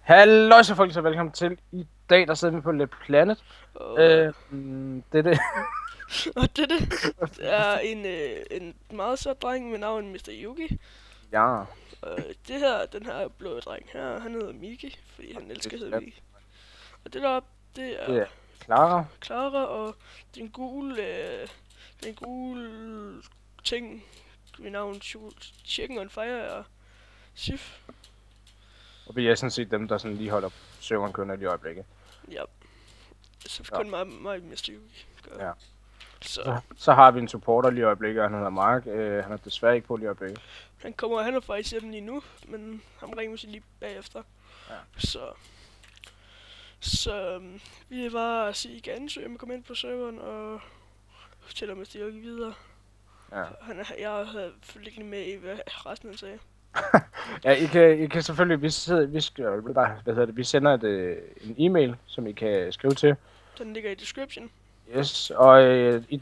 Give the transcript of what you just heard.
Hallo så folk, så velkommen til. I dag der sidder vi på Le Planet. Det er det. Og det er en meget sød dreng med navn Mr. Yugi. Ja. Den her blå dreng her, han hedder Miki, fordi han elsker at hedde Miki. Og det deroppe, det er Clara. Clara, og den gule ting ved navn Chicken on Fire er Sif. Og vi er sådan set dem, der sådan lige holder serveren kørende i øjeblikket. Ja. Så kun mig Mr. Yugi gør. Ja. Så har vi en supporter lige i øjeblikket, og han hedder Mark. Han er desværre ikke på lige i øjeblikket. Han er faktisk hjemme lige nu, men han ringer måske lige bagefter. Ja. Så vi vil bare sige igen, så jeg må komme ind på serveren og fortælle Mr. Yugi videre. Ja. Jeg havde fulgt ikke med i, hvad resten han sagde. Ja, I kan selvfølgelig, vi sender en e-mail, som I kan skrive til. Den ligger i description. Yes, og i